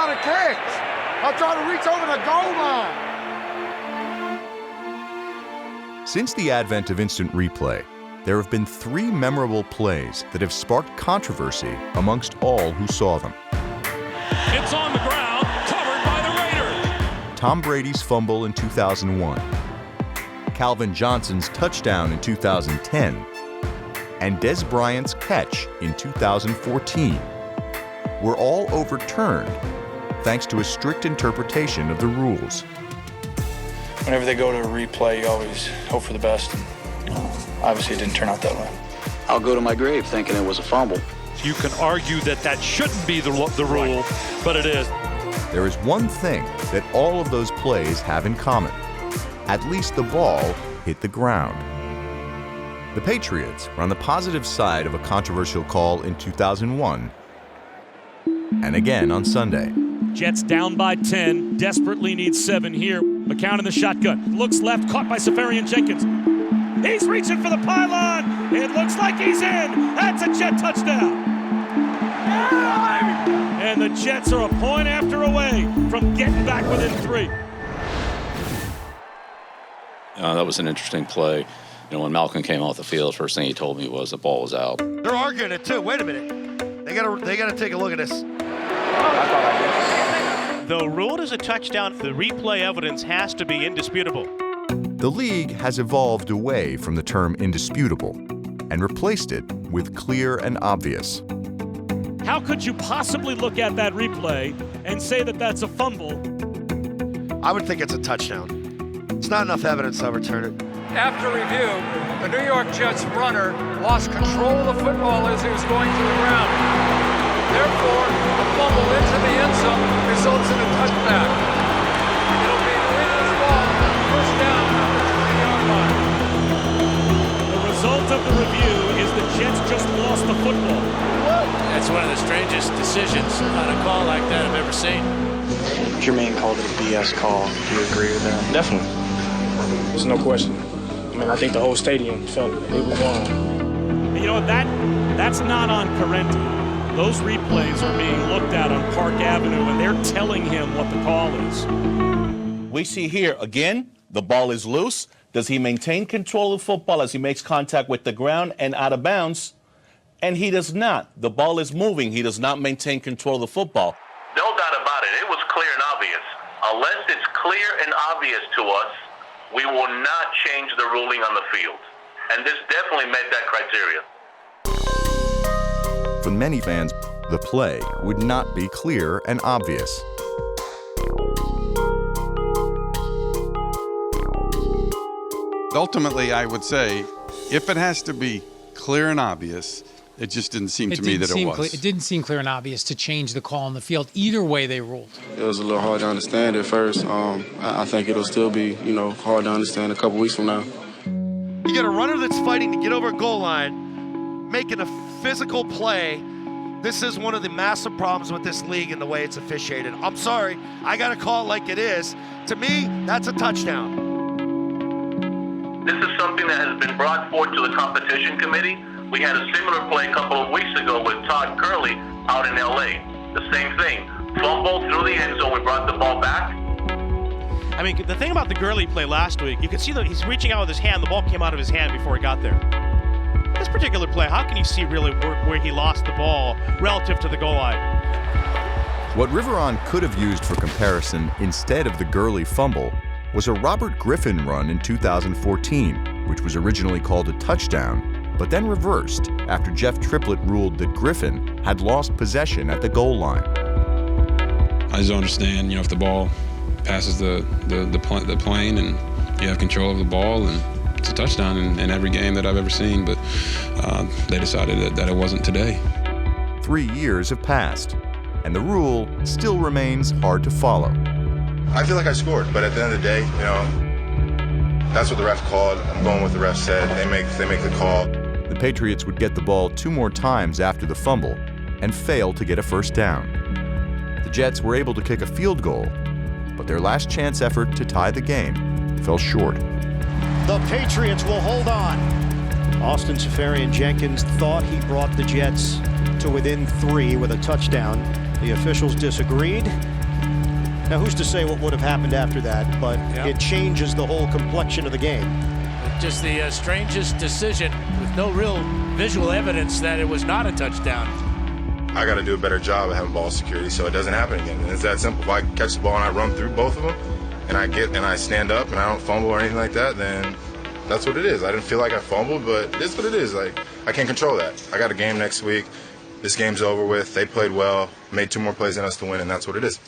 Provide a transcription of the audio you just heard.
got a catch. I'm trying to reach over the goal line. Since the advent of instant replay, there have been 3 memorable plays that have sparked controversy amongst all who saw them. It's on the ground, covered by the Raiders. Tom Brady's fumble in 2001, Calvin Johnson's touchdown in 2010, and Des Bryant's catch in 2014 were all overturned thanks to a strict interpretation of the rules. Whenever they go to a replay, you always hope for the best. And obviously, it didn't turn out that way. I'll go to my grave thinking it was a fumble. You can argue that that shouldn't be the rule, but it is. There is one thing that all of those plays have in common. At least the ball hit the ground. The Patriots were on the positive side of a controversial call in 2001 and again on Sunday. Jets down by 10, desperately needs 7 here. McCown in the shotgun, looks left, caught by Seferian-Jenkins. He's reaching for the pylon. It looks like he's in. That's a Jet touchdown. And the Jets are a point after away from getting back within 3. That was an interesting play. You know, when Malcolm came off the field, first thing he told me was the ball was out. They're arguing it too. Wait a minute. They gotta take a look at this. Though ruled as a touchdown, the replay evidence has to be indisputable. The league has evolved away from the term indisputable and replaced it with clear and obvious. How could you possibly look at that replay and say that that's a fumble? I would think it's a touchdown. It's not enough evidence to overturn it. After review, the New York Jets runner lost control of the football as he was going to the ground. Therefore, the fumble into the end zone results in a touchback. It'll be the Raiders' ball, first down at the 20-yard line. The result of the review is the Jets just lost the football. That's one of the strangest decisions on a call like that I've ever seen. Jermaine called it a BS call. Do you agree with that? Definitely. There's no question. I mean, I think the whole stadium felt it was wrong. You know, that's not on Parenti. Those replays are being looked at on Park Avenue, and they're telling him what the call is. We see here, again, the ball is loose. Does he maintain control of the football as he makes contact with the ground and out of bounds? And he does not. The ball is moving. He does not maintain control of the football. No doubt about it. It was clear and obvious. Unless it's clear and obvious to us, we will not change the ruling on the field. And this definitely met that criteria. For many fans, the play would not be clear and obvious. Ultimately, I would say, if it has to be clear and obvious, it just didn't seem to me that it was. It didn't seem clear and obvious to change the call on the field. Either way they ruled. It was a little hard to understand at first. I think it'll still be, hard to understand a couple weeks from now. You got a runner that's fighting to get over a goal line, making a physical play. This is one of the massive problems with this league and the way it's officiated. I'm sorry, I got to call it like it is. To me, that's a touchdown. This is something that has been brought forward to the competition committee. We had a similar play a couple of weeks ago with Todd Gurley out in LA. The same thing. Fumble through the end zone, we brought the ball back. I mean, the thing about the Gurley play last week, you could see that he's reaching out with his hand. The ball came out of his hand before he got there. This particular play, how can you see really where he lost the ball relative to the goal line? What Riveron could have used for comparison instead of the Gurley fumble was a Robert Griffin run in 2014, which was originally called a touchdown, but then reversed after Jeff Triplett ruled that Griffin had lost possession at the goal line. I just don't understand, if the ball passes the plane and you have control of the ball, and it's a touchdown in every game that I've ever seen, but they decided that it wasn't today. 3 years have passed, and the rule still remains hard to follow. I feel like I scored, but at the end of the day, that's what the ref called. I'm going with the ref said. They make the call. The Patriots would get the ball 2 more times after the fumble and fail to get a first down. The Jets were able to kick a field goal, but their last chance effort to tie the game fell short. The Patriots will hold on. Austin Seferian-Jenkins thought he brought the Jets to within 3 with a touchdown. The officials disagreed, Now, who's to say what would have happened after that, but it changes the whole complexion of the game. Just the strangest decision with no real visual evidence that it was not a touchdown. I got to do a better job of having ball security so it doesn't happen again. And it's that simple. If I catch the ball and I run through both of them, and I stand up and I don't fumble or anything like that, then that's what it is. I didn't feel like I fumbled, but it is what it is. Like, I can't control that. I got a game next week. This game's over with. They played well, made 2 more plays than us to win, and that's what it is.